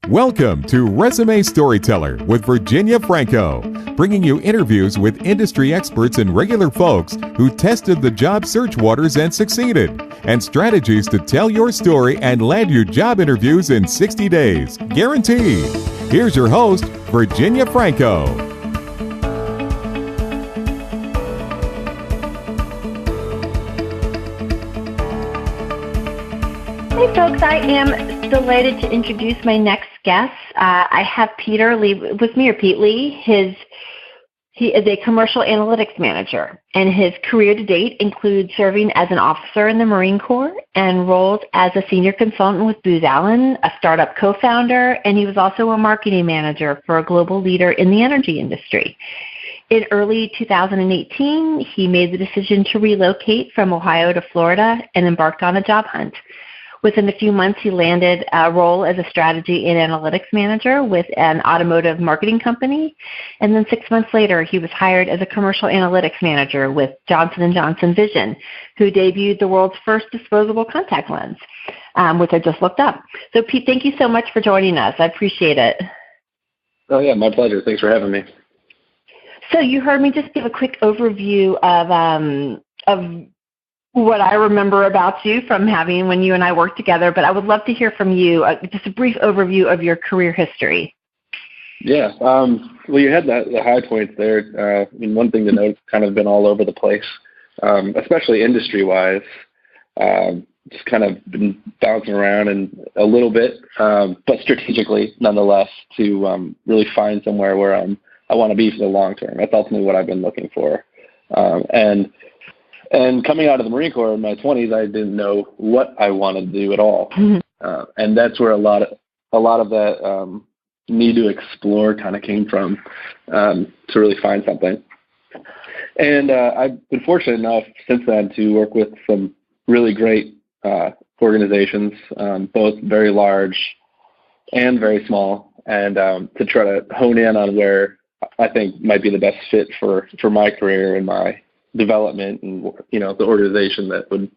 Welcome to Resume Storyteller with Virginia Franco, bringing you interviews with industry experts and regular folks who tested the job search waters and succeeded, and strategies to tell your story and land you job interviews in 60 days, guaranteed. Here's your host, Virginia Franco. Hey folks, I am delighted to introduce my next guest. I have Peter Lee with me, or Pete Lee. He is a commercial analytics manager, and his career to date includes serving as an officer in the Marine Corps and roles as a senior consultant with Booz Allen, a startup co-founder, and he was also a marketing manager for a global leader in the energy industry. In early 2018, he made the decision to relocate from Ohio to Florida and embarked on a job hunt. Within a few months, he landed a role as a strategy and analytics manager with an automotive marketing company. And then 6 months later, he was hired as a commercial analytics manager with Johnson & Johnson Vision, who debuted the world's first disposable contact lens, which I just looked up. So, Pete, thank you so much for joining us. I appreciate it. Oh, yeah, my pleasure. Thanks for having me. So you heard me just give a quick overview of what I remember about you from having when you and I worked together, but I would love to hear from you, just a brief overview of your career history. Yeah, well, you had the high points there. One thing to note, it's kind of been all over the place, especially industry-wise. Just kind of been bouncing around and a little bit, but strategically, nonetheless, to really find somewhere where I want to be for the long term. That's ultimately what I've been looking for. And coming out of the Marine Corps in my 20s, I didn't know what I wanted to do at all. Mm-hmm. And that's where a lot of that need to explore kind of came from, to really find something. And I've been fortunate enough since then to work with some really great organizations, both very large and very small, and to try to hone in on where I think might be the best fit for my career and my development, and the organization that would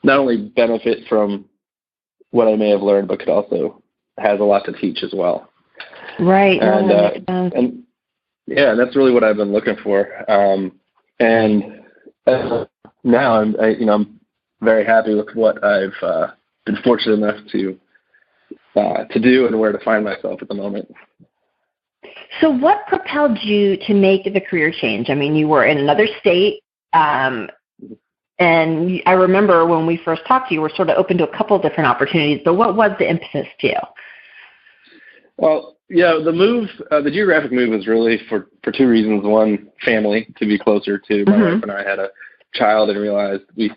not only benefit from what I may have learned, but could also has a lot to teach as well. Right. And yeah, that's really what I've been looking for. And now I'm very happy with what I've been fortunate enough to do and where to find myself at the moment. So what propelled you to make the career change? I mean, you were in another state, and I remember when we first talked, you were sort of open to a couple of different opportunities, but what was the impetus to you? Well, yeah, the geographic move was really for two reasons. One, family, to be closer to my wife and I had a child and realized we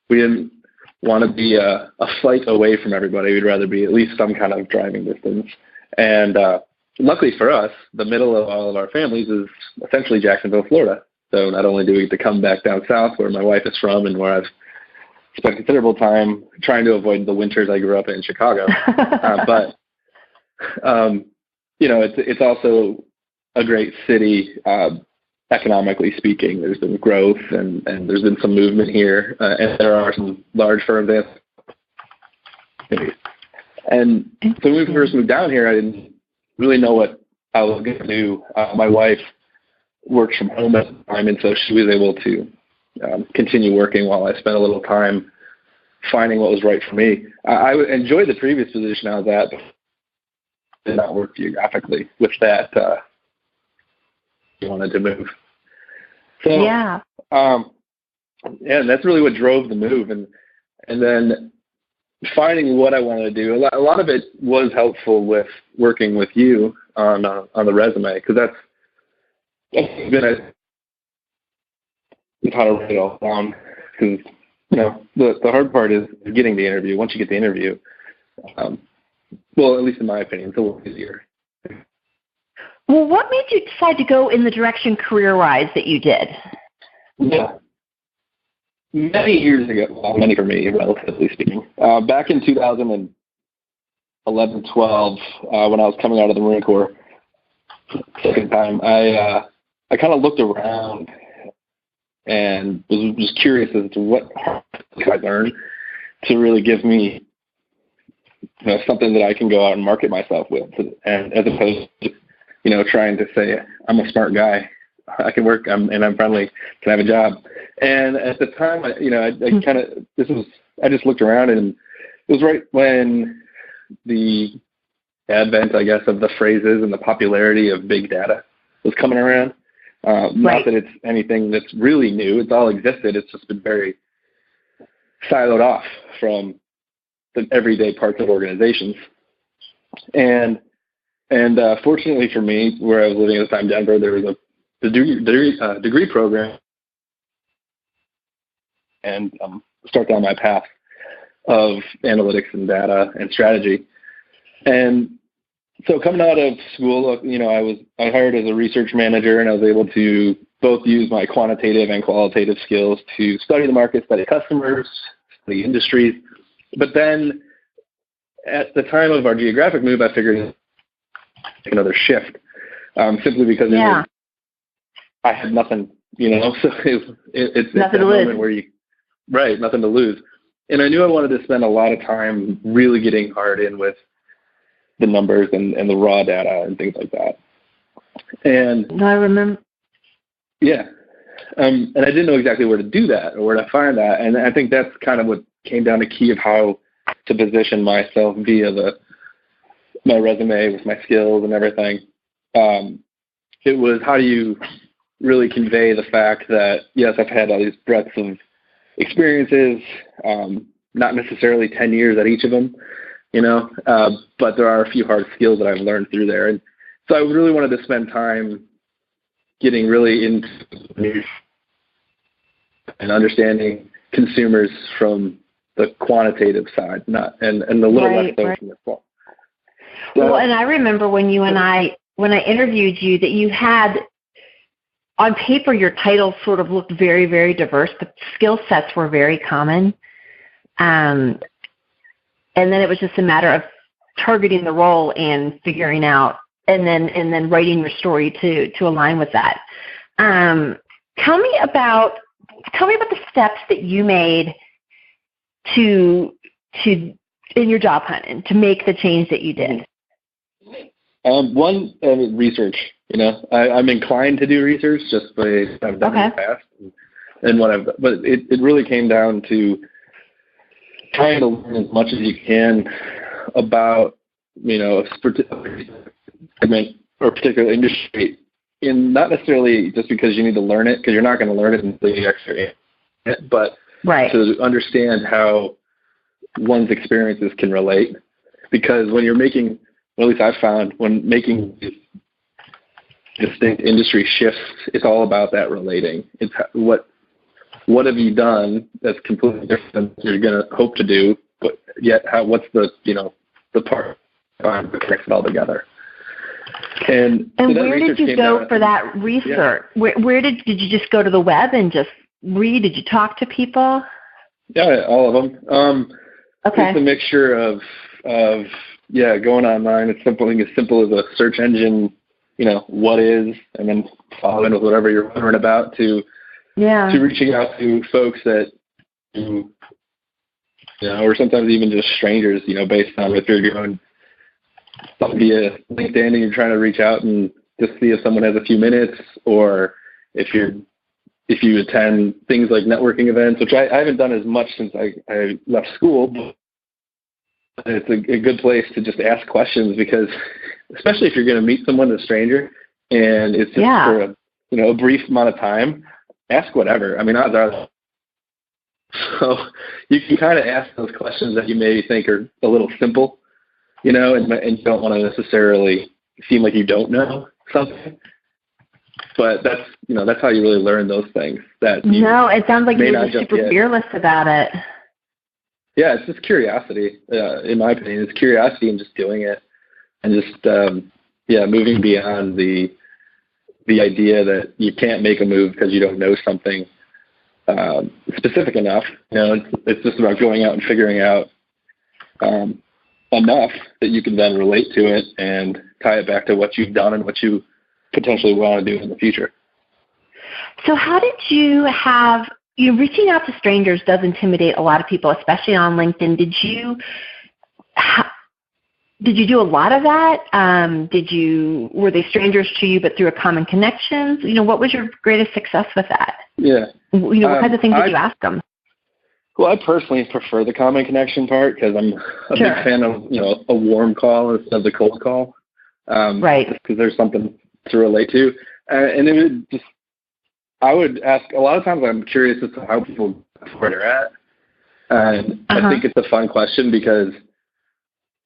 didn't want to be a flight away from everybody. We'd rather be at least some kind of driving distance. And luckily for us, the middle of all of our families is essentially Jacksonville, Florida. So not only do we get to come back down south where my wife is from and where I've spent considerable time trying to avoid the winters I grew up in Chicago, but it's also a great city, economically speaking. There's been growth and there's been some movement here, and there are some large firms. And so when we first moved down here, I didn't really know what I was going to do. My wife works from home at the time, and so she was able to continue working while I spent a little time finding what was right for me. I enjoyed the previous position I was at, but did not work geographically with that. Wanted to move. So, yeah, and that's really what drove the move. And then finding what I wanted to do. A lot of it was helpful with working with you on the resume, because that's been how to write it all down. Because the hard part is getting the interview. Once you get the interview, well, at least in my opinion, it's a little easier. Well, what made you decide to go in the direction career-wise that you did? Yeah. Many years ago, well, many for me, relatively speaking, back in 2011-12, when I was coming out of the Marine Corps, second time, I kind of looked around and was just curious as to what could I learn to really give me something that I can go out and market myself with, and as opposed to, trying to say, I'm a smart guy, I can work, and I'm friendly, can I have a job? And at the time, I just looked around, and it was right when the advent, I guess, of the phrases and the popularity of big data was coming around. Not that it's anything that's really new. It's all existed. It's just been very siloed off from the everyday parts of organizations. And fortunately for me, where I was living at the time, Denver, there was a degree program, and start down my path of analytics and data and strategy. And so coming out of school, I hired as a research manager, and I was able to both use my quantitative and qualitative skills to study the market, study customers, study industries. But then at the time of our geographic move, I figured another shift, simply because I had nothing, so it's nothing that to lose. moment where nothing to lose. And I knew I wanted to spend a lot of time really getting hard in with the numbers and the raw data and things like that. And I remember. Yeah. And I didn't know exactly where to do that or where to find that. And I think that's kind of what came down to key of how to position myself via my resume with my skills and everything. It was, how do you really convey the fact that, yes, I've had all these breadths of experiences, not necessarily 10 years at each of them, but there are a few hard skills that I've learned through there. And so I really wanted to spend time getting really into news and understanding consumers from the quantitative side, and a little less so from the qual. Well, and I remember when I interviewed you, that you had, on paper, your titles sort of looked very, very diverse, but skill sets were very common. And then it was just a matter of targeting the role and figuring out, and then writing your story to align with that. Tell me about the steps that you made to in your job hunt and to make the change that you did. One, research. I'm inclined to do research just by I've done in the past and what I've done. But it really came down to trying to learn as much as you can about, a particular segment or particular industry, in not necessarily just because you need to learn it, because you're not going to learn it until you actually it, but to understand how one's experiences can relate. Because when you're making, well, at least I've found, when making distinct industry shifts, it's all about that relating. It's what have you done that's completely different than you're going to hope to do, but yet what's the part that connects it all together. And so where did you go for that research? Yeah. Where did you just go to the web and just read? Did you talk to people? Yeah, all of them. It's a mixture of going online. It's something as simple as a search engine, what is, and then following with whatever you're wondering about, to reaching out to folks that, or sometimes even just strangers, based on if you're going via LinkedIn and you're trying to reach out and just see if someone has a few minutes, or if you attend things like networking events, which I haven't done as much since I left school, but it's a good place to just ask questions, because especially if you're going to meet someone, a stranger, and it's just for a brief amount of time, ask whatever. I mean, odds are. So you can kind of ask those questions that you maybe think are a little simple, and you don't want to necessarily seem like you don't know something. But that's how you really learn those things. It sounds like you're just super fearless about it. Yeah, it's just curiosity. In my opinion, it's curiosity and just doing it, and just moving beyond the idea that you can't make a move because you don't know something specific enough. It's just about going out and figuring out enough that you can then relate to it and tie it back to what you've done and what you potentially want to do in the future. So how did you reaching out to strangers does intimidate a lot of people, especially on LinkedIn. did you do a lot of that? Were they strangers to you, but through a common connection? What was your greatest success with that? Yeah. What kinds of things did you ask them? Well, I personally prefer the common connection part because I'm a big fan of, a warm call instead of the cold call. Right. Just because there's something to relate to. And it would I would ask, a lot of times I'm curious as to how people get to where they're at. And I think it's a fun question because,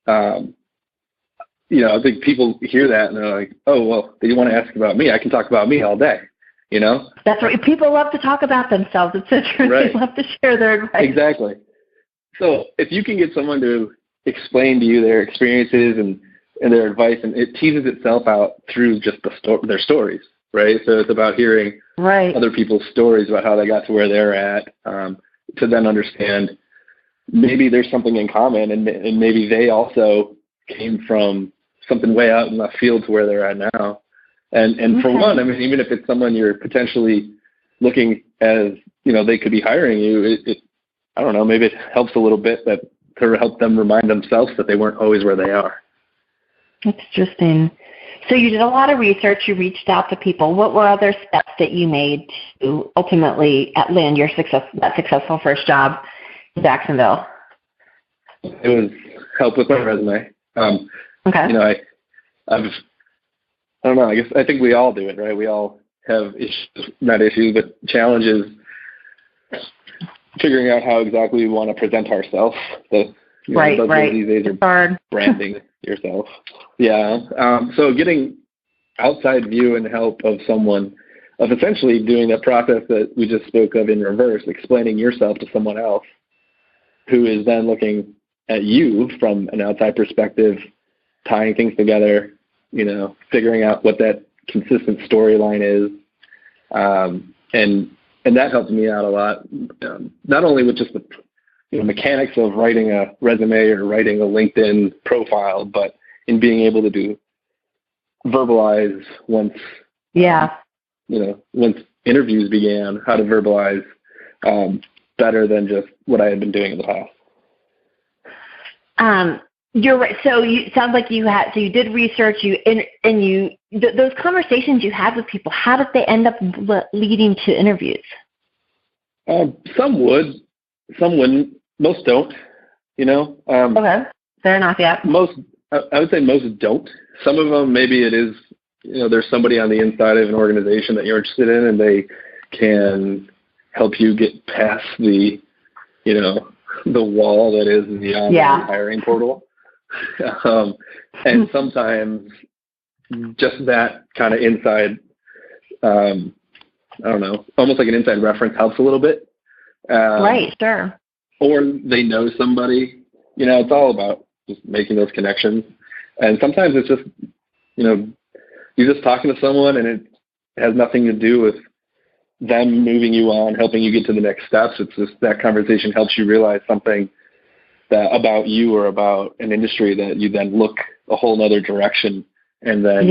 I think people hear that and they're like, oh, well, they want to ask about me. I can talk about me all day, That's right. People love to talk about themselves. It's so true. Right. They love to share their advice. Exactly. So if you can get someone to explain to you their experiences and their advice, and it teases itself out through just their stories, right? So it's about hearing other people's stories about how they got to where they're at, to then understand maybe there's something in common, and maybe they also came from something way out in left field to where they're at now. And for one, I mean, even if it's someone you're potentially looking as, they could be hiring you, I don't know, maybe it helps a little bit to help them remind themselves that they weren't always where they are. That's interesting. So you did a lot of research. You reached out to people. What were other steps that you made to ultimately land that successful first job in Jacksonville? It was help with my resume. I don't know. I think we all do it, right? We all have issues, not issues, but challenges figuring out how exactly we want to present ourselves. Right. These days are branding yourself. Yeah. So getting outside view and help of someone, of essentially doing that process that we just spoke of in reverse, explaining yourself to someone else who is then looking at you from an outside perspective, tying things together, figuring out what that consistent storyline is. And that helped me out a lot, not only with just the mechanics of writing a resume or writing a LinkedIn profile, but in being able to verbalize once interviews began, how to verbalize better than just what I had been doing in the past. You're right. So it sounds like you did research, those conversations you had with people, how did they end up leading to interviews? Some would, some wouldn't. Most don't, Okay. Fair enough. Yeah. I would say most don't. Some of them, maybe it is, there's somebody on the inside of an organization that you're interested in, and they can help you get past the wall that is the online hiring portal. And sometimes just that kind of inside, I don't know, almost like an inside reference helps a little bit. Right, sure. Or they know somebody, it's all about just making those connections. And sometimes it's just, you're just talking to someone and it has nothing to do with them moving you on, helping you get to the next steps. It's just that conversation helps you realize something about you or about an industry that you then look a whole nother direction and then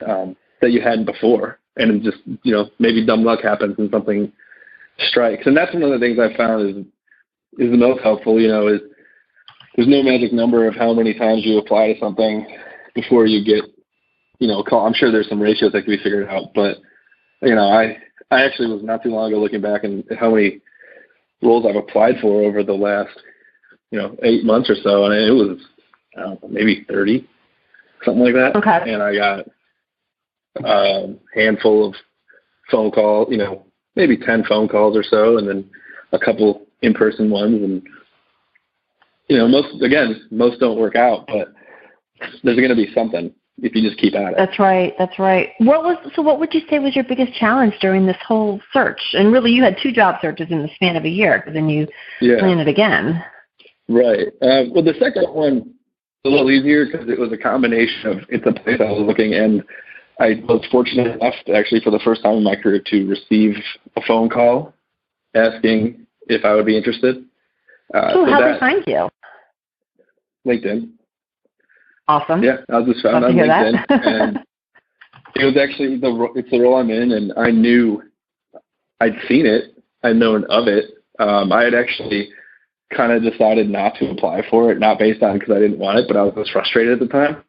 that you hadn't before. And it just, maybe dumb luck happens and something strikes. And that's one of the things I found is the most helpful, is there's no magic number of how many times you apply to something before you get, a call. I'm sure there's some ratios that can be figured out, but, I actually was not too long ago looking back and how many roles I've applied for over the last 8 months or so, and it was, I don't know, maybe 30, something like that. Okay. And I got a handful of phone calls, maybe 10 phone calls or so, and then a couple in-person ones. And, most don't work out, but there's going to be something if you just keep at it. That's right. What would you say was your biggest challenge during this whole search? And really, you had 2 job searches in the span of a year, because then you landed again. Right. Well, the second one was a little easier because it was a combination of it's a place I was looking, and I was fortunate enough, actually, for the first time in my career, to receive a phone call asking if I would be interested. How did they find you? LinkedIn. Awesome. Yeah, I was just found on LinkedIn, and it was actually it's the role I'm in, and I knew I'd seen it, I'd known of it. I had actually kind of decided not to apply for it, not based on because I didn't want it, but I was frustrated at the time.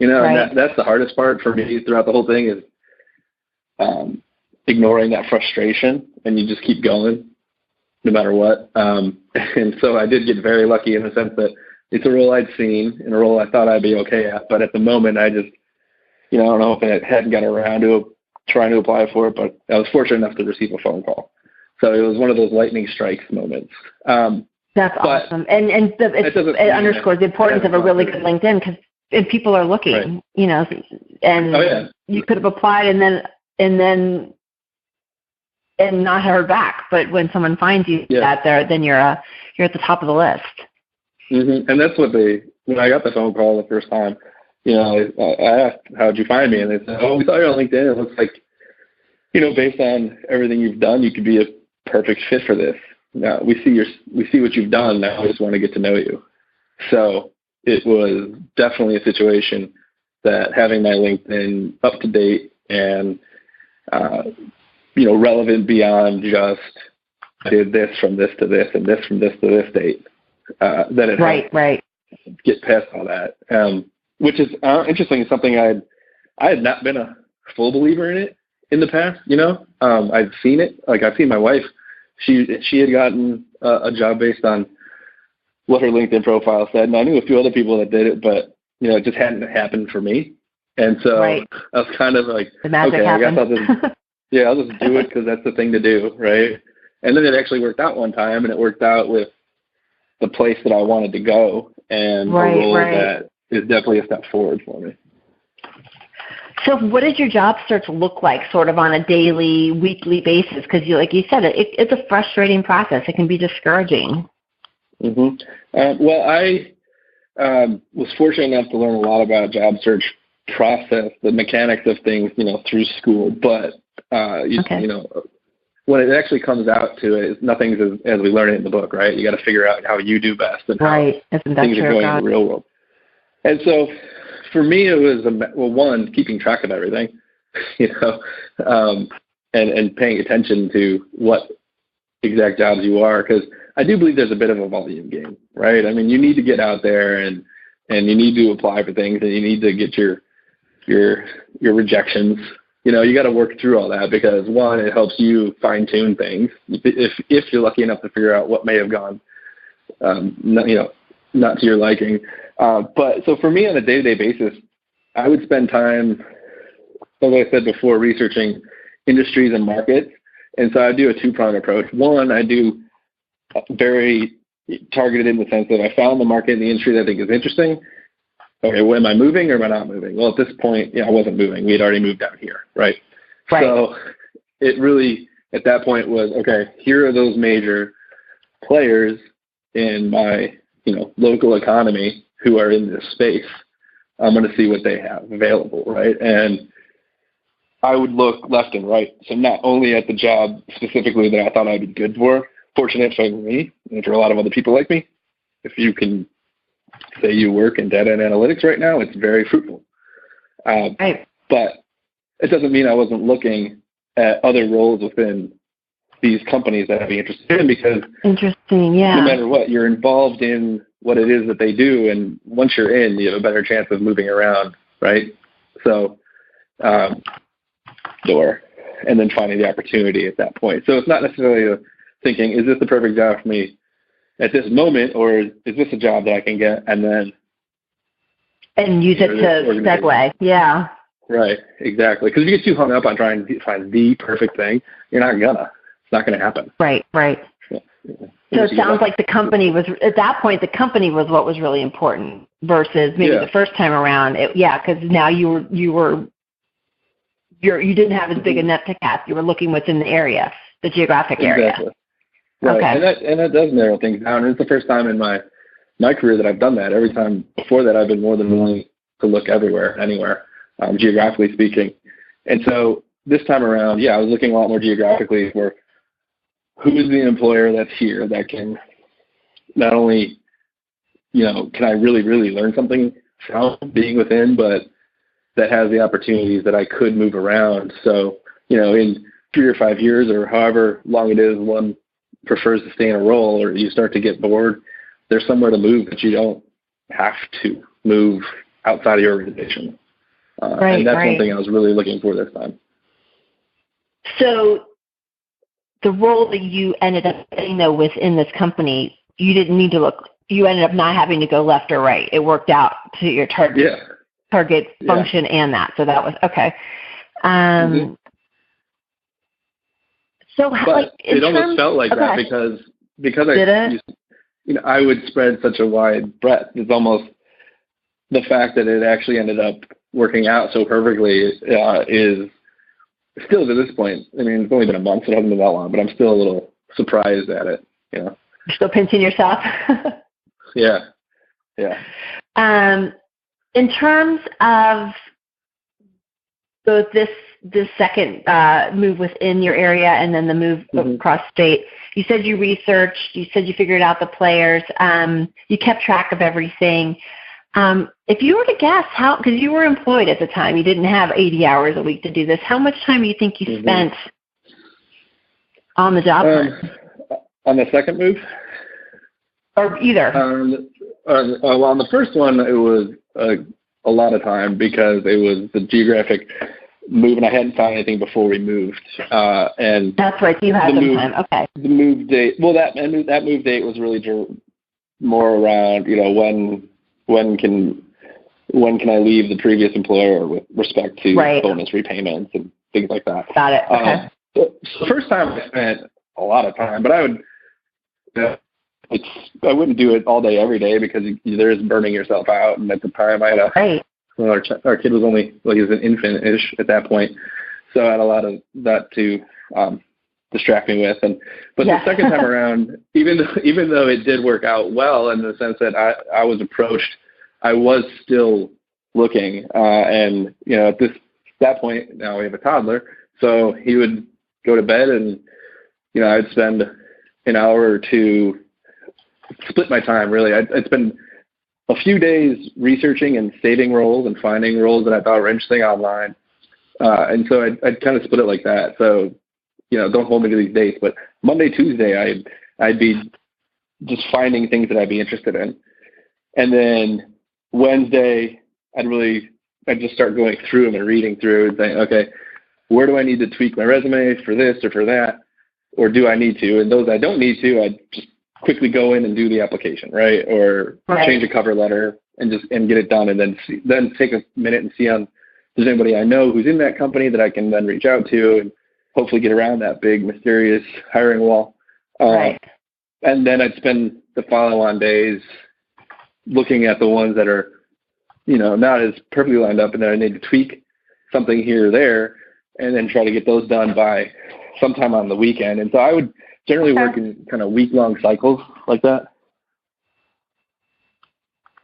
Right. And that's the hardest part for me throughout the whole thing is ignoring that frustration, and you just keep going no matter what. And so I did get very lucky in the sense that it's a role I'd seen and a role I thought I'd be okay at. But at the moment, I just, I don't know if I hadn't gotten around to trying to apply for it, but I was fortunate enough to receive a phone call. So it was one of those lightning strikes moments. That's awesome. And it underscores the importance of a really good LinkedIn because if people are looking, right. And you could have applied and not heard back. But when someone finds you out there, then you're at the top of the list. Mm-hmm. And that's what when I got the phone call the first time, I asked, how'd you find me? And they said, we saw you on LinkedIn. It looks like, based on everything you've done, you could be a perfect fit for this. Now we see what you've done. Now I just want to get to know you. So it was definitely a situation that having my LinkedIn up to date and, relevant beyond just I did this from this to this and this from this to this date, that it right. Get past all that, which is interesting. Something I had not been a full believer in it in the past. I've seen it. Like I've seen my wife. She had gotten a job based on what her LinkedIn profile said, and I knew a few other people that did it, but it just hadn't happened for me. And so I was kind of like, the magic okay, happened. I guess I'll just do it because that's the thing to do, right? And then it actually worked out one time, and it worked out with the place that I wanted to go and a role that is definitely a step forward for me. So what does your job search look like sort of on a daily, weekly basis? Because like you said, it's a frustrating process. It can be discouraging. Mm-hmm. Well, I was fortunate enough to learn a lot about job search process, the mechanics of things, through school. But, when it actually comes out to it, nothing's as we learn it in the book, right? You got to figure out how you do best and how things are going in the real world. And so for me, it was, one, keeping track of everything, and paying attention to what exact jobs you are, because I do believe there's a bit of a volume game, right? I mean, you need to get out there and you need to apply for things, and you need to get your rejections. You got to work through all that because, one, it helps you fine tune things if you're lucky enough to figure out what may have gone, not to your liking. But so for me on a day-to-day basis, I would spend time, as I said before, researching industries and markets. And so I do a two-pronged approach. One, I do very targeted in the sense that I found the market and the industry that I think is interesting. Okay, well, am I moving or am I not moving? Well, at this point, I wasn't moving. We had already moved down here, right? So it really, at that point, was, okay, here are those major players in my, local economy who are in this space. I'm going to see what they have available, right? And I would look left and right. So not only at the job specifically that I thought I'd be good for, fortunate for me and for a lot of other people like me, if you can say you work in data and analytics right now, it's very fruitful. But it doesn't mean I wasn't looking at other roles within these companies that I'd be interested in, because no matter what, you're involved in what it is that they do, and once you're in, you have a better chance of moving around, right? So, and then finding the opportunity at that point. So it's not necessarily thinking, is this the perfect job for me at this moment, or is this a job that I can get and use it to segue? Yeah. Right, exactly. Because if you get too hung up on trying to find the perfect thing, you're not gonna. It's not going to happen. Right. So it sounds like the company was, at that point, the company was what was really important versus maybe the first time around. Because now you didn't have as big a net to cast. You were looking within the area, the geographic area. Exactly. Right. Okay. And that does narrow things down. And it's the first time in my career that I've done that. Every time before that, I've been more than willing to look everywhere, anywhere, geographically speaking. And so this time around, I was looking a lot more geographically for who is the employer that's here that can not only, can I really, really learn something from being within, but that has the opportunities that I could move around. So, in 3 or 5 years or however long it is one prefers to stay in a role, or you start to get bored, there's somewhere to move that you don't have to move outside of your organization. And that's one thing I was really looking for this time. So the role that you ended up getting, though, within this company, you didn't need to look, you ended up not having to go left or right. It worked out to your target function and that. So that was, okay. So but it almost felt like that because I would spread such a wide breadth. It's almost the fact that it actually ended up working out so perfectly is still to this point. I mean, it's only been a month, so it hasn't been that long, but I'm still a little surprised at it. You're still pinching yourself. Yeah. In terms of both this second move within your area and then the move across state, you said you researched, you said you figured out the players, you kept track of everything. If you were to guess because you were employed at the time, you didn't have 80 hours a week to do this, how much time do you think you spent on the job hunt? On the second move? Or either? Well, on the first one, it was a lot of time because it was the geographic move, and I hadn't found anything before we moved. And that's right. You had some time. Okay. The move date. Well, that move date was really more around, when can I leave the previous employer with respect to bonus repayments and things like that. Got it. Okay. So the first time I spent a lot of time, but I wouldn't do it all day every day because there is burning yourself out. And at the time, I had our kid was only he was an infant-ish at that point, so I had a lot of that to distract me with. But the second time around, even though it did work out well in the sense that I was approached, I was still looking. And at that point, now we have a toddler, so he would go to bed, and I'd spend an hour or two, split my time really. I'd spend a few days researching and saving roles and finding roles that I thought were interesting online. And so I'd kind of split it like that. So, don't hold me to these dates, but Monday, Tuesday, I'd be just finding things that I'd be interested in. And then Wednesday, I'd just start going through them and reading through and saying, okay, where do I need to tweak my resume for this or for that? Or do I need to? And those I don't need to, I'd just quickly go in and do the application, right? Or change a cover letter and get it done, and then take a minute and see if there's anybody I know who's in that company that I can then reach out to and hopefully get around that big mysterious hiring wall. And then I'd spend the follow-on days looking at the ones that are, not as perfectly lined up, and then I need to tweak something here or there, and then try to get those done by sometime on the weekend. And so I would generally work in kind of week-long cycles like that.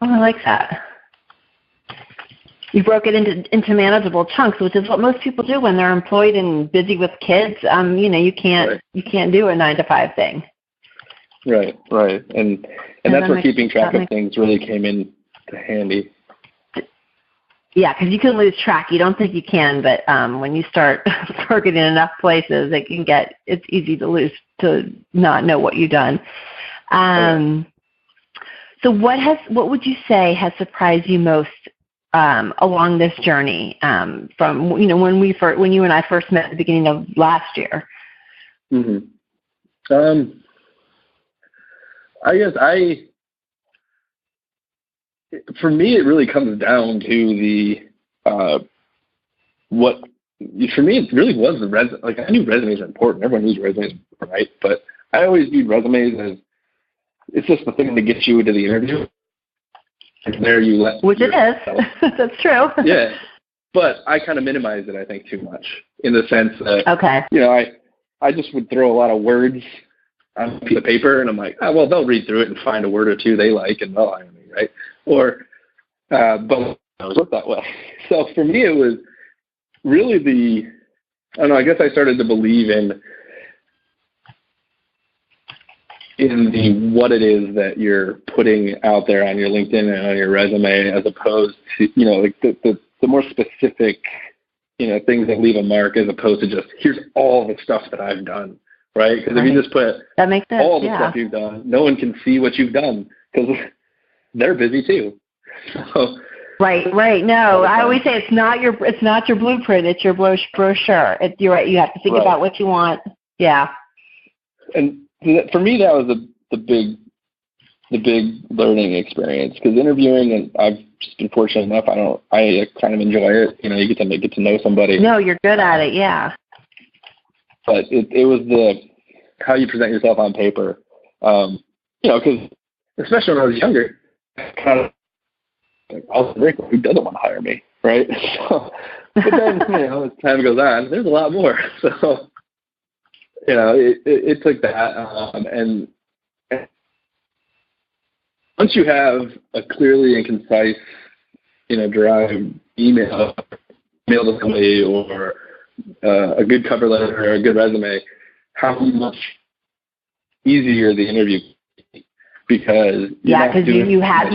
Oh, I like that. You broke it into manageable chunks, which is what most people do when they're employed and busy with kids. You can't do a 9-to-5 thing. Right. And that's where keeping track of things really came in handy. Yeah, because you can lose track. You don't think you can, but when you start working in enough places, it's easy to not know what you've done. So what would you say has surprised you most along this journey from when you and I first met at the beginning of last year? I guess for me, it really comes down to for me, it really was the resume. Like, I knew resumes are important. Everyone knows resumes are important, right? But I always viewed resumes as it's just the thing that gets you into the interview. And there you let which it is. That's true. Yeah. But I kind of minimized it, I think, too much in the sense that, I just would throw a lot of words on a piece of paper, and I'm like, well, they'll read through it and find a word or two they like, and they'll hire me, right? Or, but I was looked that way. So for me, it was really I guess I started to believe in what it is that you're putting out there on your LinkedIn and on your resume, as opposed to, the more specific, things that leave a mark, as opposed to just, here's all the stuff that I've done right? Because if you just put that makes sense. all the stuff you've done, no one can see what you've done because they're busy too. So, right. No, I always say it's not your blueprint, it's your brochure. You're right. You have to think about what you want. Yeah. And for me, that was the big learning experience, because interviewing, and I've just been fortunate enough, I kind of enjoy it. You know, you get to know somebody. No, you're good at it. Yeah. But it was how you present yourself on paper. You know, because especially when I was younger, kind of I was like, who doesn't want to hire me, right? So, but then, you know, as time goes on, there's a lot more. So, you know, it took that, and once you have a clearly and concise, you know, derived email to somebody, or a good cover letter or a good resume, how much easier the interview can be, because you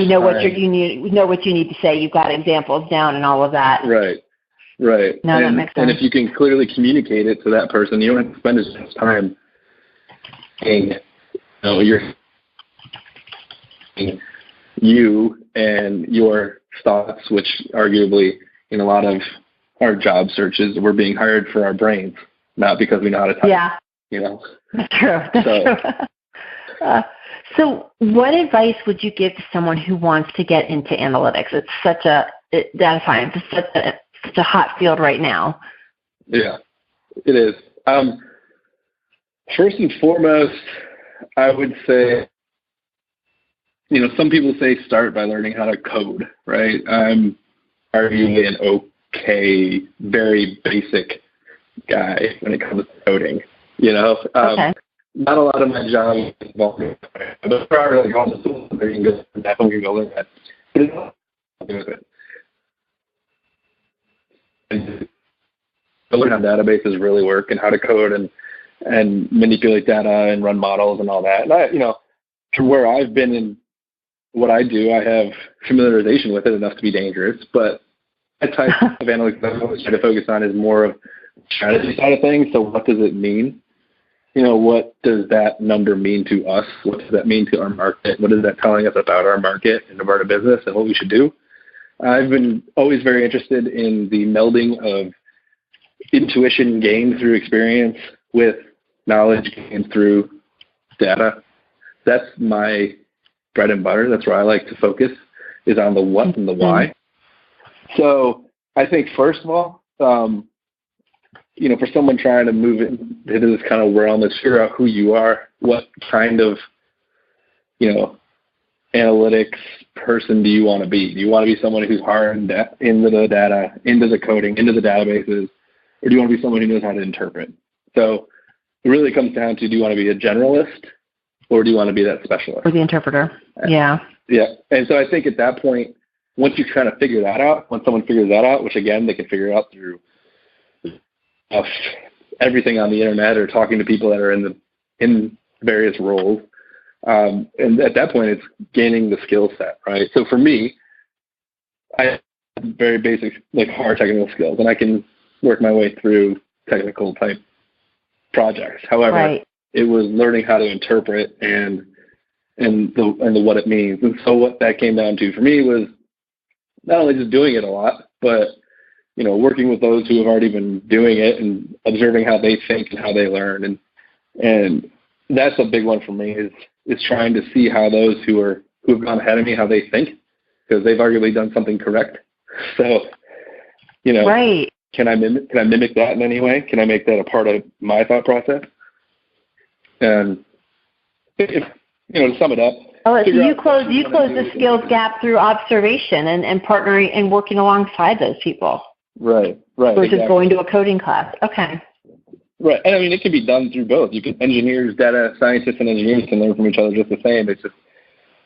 know what you need to say. You've got examples down and all of that. Right. No, that makes sense. And if you can clearly communicate it to that person, you don't have to spend as much time saying, you and your thoughts, which arguably in a lot of our job searches, we're being hired for our brains, not because we know how to type. Yeah. You know? That's true. True. So what advice would you give to someone who wants to get into analytics? It's data science is such a hot field right now. Yeah, it is. First and foremost, I would say, you know, some people say start by learning how to code, right? I'm arguably an okay, very basic guy when it comes to coding, you know? Okay. Not a lot of my job is involved in it. But there are like all the tools that you can definitely go learn that. But it's not with it. And to learn how databases really work and how to code and manipulate data and run models and all that. And you know, from where I've been in what I do, I have familiarization with it enough to be dangerous. But that type of analytics I always try to focus on is more of strategy side of things. So what does it mean? You know, what does that number mean to us? What does that mean to our market? What is that telling us about our market and about our business and what we should do? I've been always very interested in the melding of intuition gained through experience with knowledge gained through data. That's my bread and butter. That's where I like to focus, is on the what and the why. So I think, first of all, you know, for someone trying to move into this kind of realm, is figure out who you are. What kind of, you know, analytics person do you want to be? Do you want to be someone who's hard into the data, into the coding, into the databases, or do you want to be someone who knows how to interpret? So it really comes down to, do you want to be a generalist, or do you want to be that specialist? Or the interpreter. Yeah. Yeah. And so I think at that point, once you kind of figure that out, when someone figures that out, which again, they can figure out through everything on the internet or talking to people that are in various roles. And at that point, it's gaining the skill set, right? So for me, I have very basic, like hard technical skills, and I can work my way through technical type projects. However, it was learning how to interpret and the what it means. And so what that came down to for me was not only just doing it a lot, but, you know, working with those who have already been doing it and observing how they think and how they learn. And that's a big one for me, is trying to see how those who have gone ahead of me, how they think, because they've arguably done something correct. So, you know, can I mimic that in any way? Can I make that a part of my thought process? And if, you know, to sum it up. Oh, so you close the skills gap through observation and partnering and working alongside those people. Right. Versus going to a coding class. Okay. Right. And I mean, it can be done through both. Engineers, data scientists and engineers can learn from each other just the same. It's just,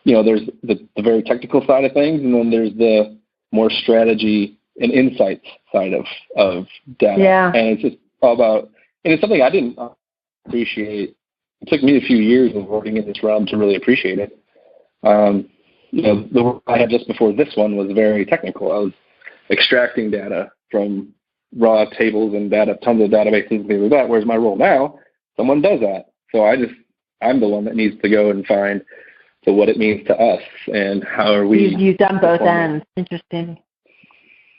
you know, there's the very technical side of things, and then there's the more strategy and insights side of data. Yeah. And it's just all about, and it's something I didn't appreciate. It took me a few years of working in this realm to really appreciate it. You know, the work I had just before this one was very technical. I was extracting data from raw tables and tons of databases and things like that, whereas my role now someone does that. So I'm the one that needs to go and find what it means to us and how are we. You've done both ends. Interesting.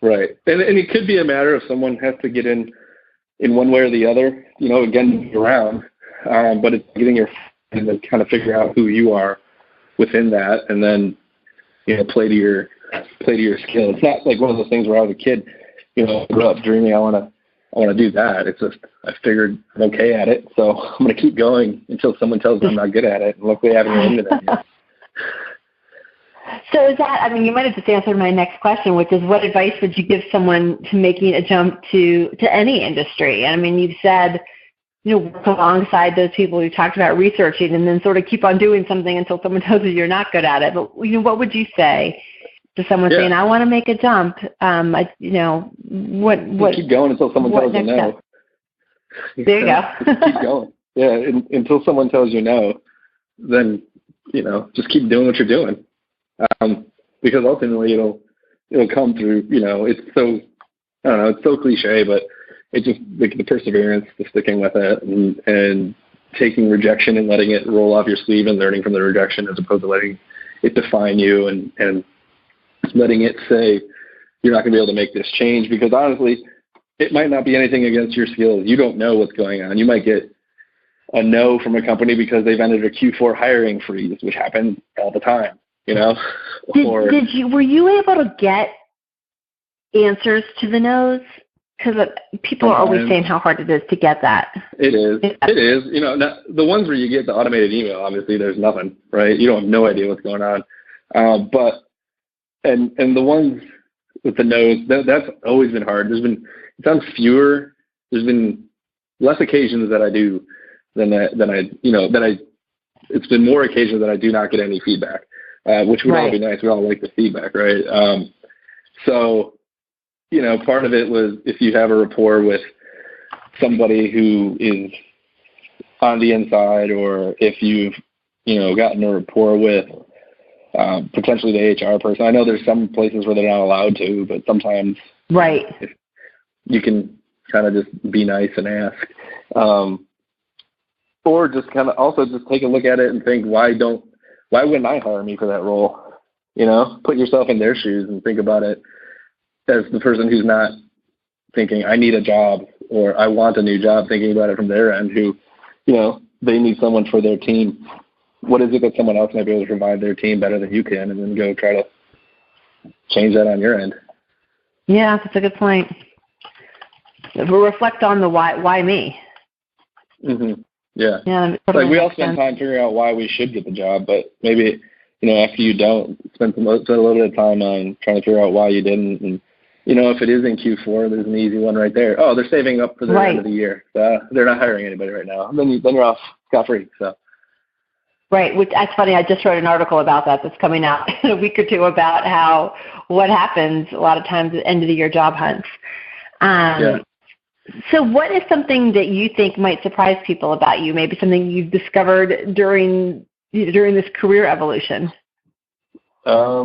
Right. And it could be a matter of someone has to get in one way or the other, again, around, but it's getting your and then kind of figure out who you are within that, and then play to your skill. It's not like one of those things where I was a kid, grew up dreaming I want to do that. It's just I figured I'm okay at it, so I'm going to keep going until someone tells me I'm not good at it. And luckily, I haven't run into that yet. So is that, you might have just answered my next question, which is what advice would you give someone to making a jump to any industry? You've said, work alongside those people who talked about researching and then sort of keep on doing something until someone tells you you're not good at it. But, what would you say to someone saying, I want to make a jump? What keep going until someone tells you no. There you go. Keep going. Yeah. Until someone tells you no, then, just keep doing what you're doing. Because ultimately it'll come through, it's so, I don't know, it's so cliche, but it's just the perseverance, the sticking with it and taking rejection and letting it roll off your sleeve and learning from the rejection as opposed to letting it define you and letting it say, you're not going to be able to make this change, because honestly, it might not be anything against your skills. You don't know what's going on. You might get a no from a company because they've entered a Q4 hiring freeze, which happens all the time. Were you able to get answers to the no's? Because people are always saying how hard it is to get that. It is. Now, the ones where you get the automated email, obviously there's nothing, right? You don't have no idea what's going on. But the ones with the no's, that's always been hard. It's on fewer. There's been less occasions that I do it's been more occasions that I do not get any feedback. Which would all be nice. We all like the feedback, right? So, part of it was if you have a rapport with somebody who is on the inside, or if you've, gotten a rapport with potentially the HR person. I know there's some places where they're not allowed to, but sometimes if you can kind of just be nice and ask. Or just kind of also just take a look at it and think, why wouldn't I hire me for that role? Put yourself in their shoes and think about it as the person who's not thinking, I need a job or I want a new job, thinking about it from their end, who, they need someone for their team. What is it that someone else might be able to provide their team better than you can, and then go try to change that on your end. Yeah, that's a good point. Reflect on the why me? Mm-hmm. Yeah. Totally we all spend time figuring out why we should get the job, but maybe, after you don't, spend a little bit of time on trying to figure out why you didn't. And, if it is in Q4, there's an easy one right there. Oh, they're saving up for the end of the year. They're not hiring anybody right now. And then you're off scot-free. So. Right, which that's funny. I just wrote an article about that that's coming out in a week or two about what happens a lot of times at end of the year job hunts. So what is something that you think might surprise people about you, maybe something you've discovered during this career evolution? I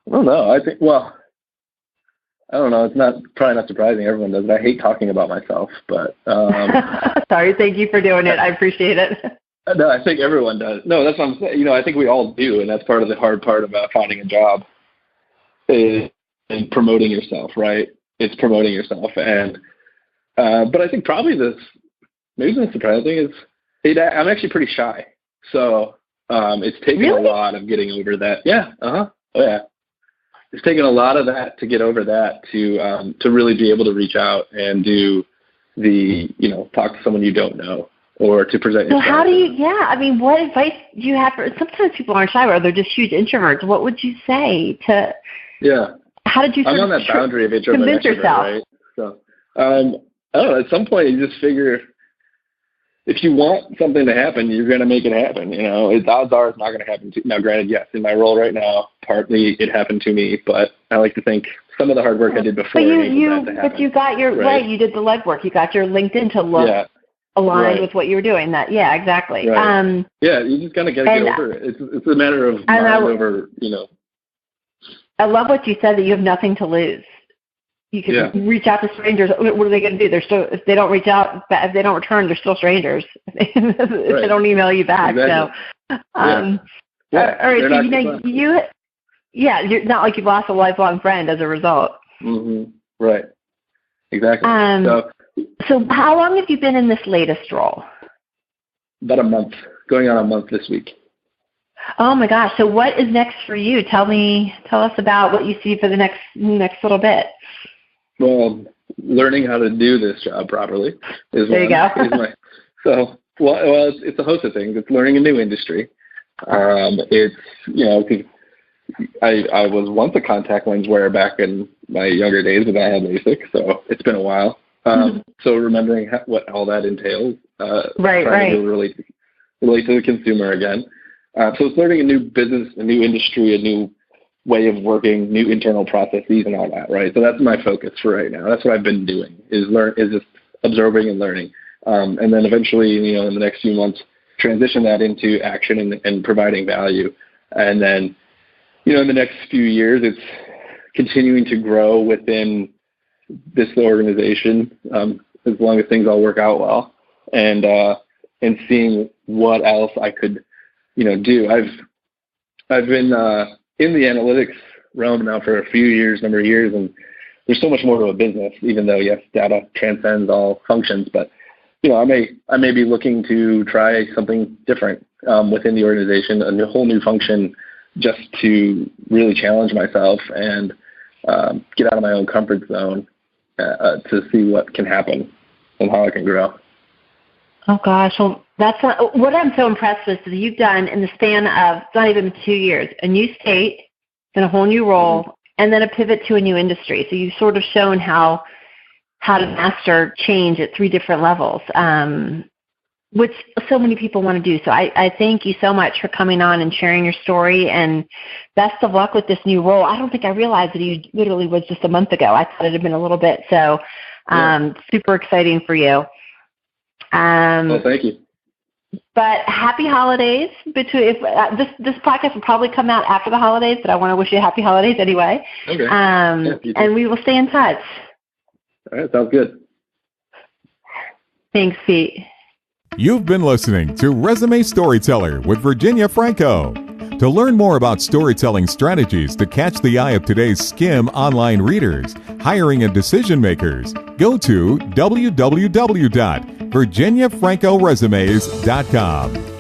don't know. I don't know. It's probably not surprising. Everyone does it. I hate talking about myself, but. Sorry. Thank you for doing it. I appreciate it. No, I think everyone does. No, that's what I'm saying. I think we all do, and that's part of the hard part about finding a job is promoting yourself, right? It's promoting yourself. And, but I think probably maybe the surprising thing is I'm actually pretty shy. So, it's taken a lot of getting over that. Yeah. Oh yeah. It's taken a lot of that to get over that, to really be able to reach out and do talk to someone you don't know or to present yourself. So how do you, what advice do you have sometimes people aren't shy or they're just huge introverts. What would you say to, how did you I'm on that boundary of introvert convince yourself? Right? So, I don't know, at some point you just figure if you want something to happen, you're going to make it happen. Odds are it's not going to happen to you. Now, granted, yes, in my role right now, partly it happened to me, but I like to think some of the hard work I did before. But you got your, right, you did the legwork. You got your LinkedIn to look aligned with what you were doing. Exactly. Right. You just kind of got to get over it. It's a matter of mind over, I love what you said, that you have nothing to lose. You can reach out to strangers. What are they going to do? They're still, if they don't reach out, if they don't return, they're still strangers. If they don't email you back. Exactly. So, all right. So you're not like you've lost a lifelong friend as a result. Mm-hmm. Right. Exactly. So how long have you been in this latest role? About a month. Going on a month this week. Oh my gosh! So what is next for you? Tell us about what you see for the next little bit. Well, learning how to do this job properly is there. You go. It's a host of things. It's learning a new industry. It's I was once a contact lens wearer back in my younger days when I had LASIK, so it's been a while. So remembering what all that entails. Trying to relate to the consumer again. So it's learning a new business, a new industry, a new way of working, new internal processes and all that, right? So that's my focus for right now. That's what I've been doing, is just absorbing and learning. And then eventually, in the next few months, transition that into action and providing value. And then, in the next few years, it's continuing to grow within this organization, as long as things all work out well, and seeing what else I could, do. I've been in the analytics realm now for a number of years, and there's so much more to a business, even though, yes, data transcends all functions. But, I may be looking to try something different within the organization, a whole new function, just to really challenge myself and get out of my own comfort zone to see what can happen and how I can grow. Oh gosh, well, that's what I'm so impressed with is you've done in the span of not even 2 years, a new state, then a whole new role, and then a pivot to a new industry. So you've sort of shown how to master change at 3 different levels, which so many people want to do. So I thank you so much for coming on and sharing your story, and best of luck with this new role. I don't think I realized that you literally was just a month ago. I thought it had been a little bit. So super exciting for you. Well, thank you. But happy holidays. This podcast will probably come out after the holidays, but I want to wish you happy holidays anyway. Okay. And we will stay in touch. All right, sounds good. Thanks, Pete. You've been listening to Resume Storyteller with Virginia Franco. To learn more about storytelling strategies to catch the eye of today's skim online readers, hiring and decision makers, go to www.virginiafrancoresumes.com.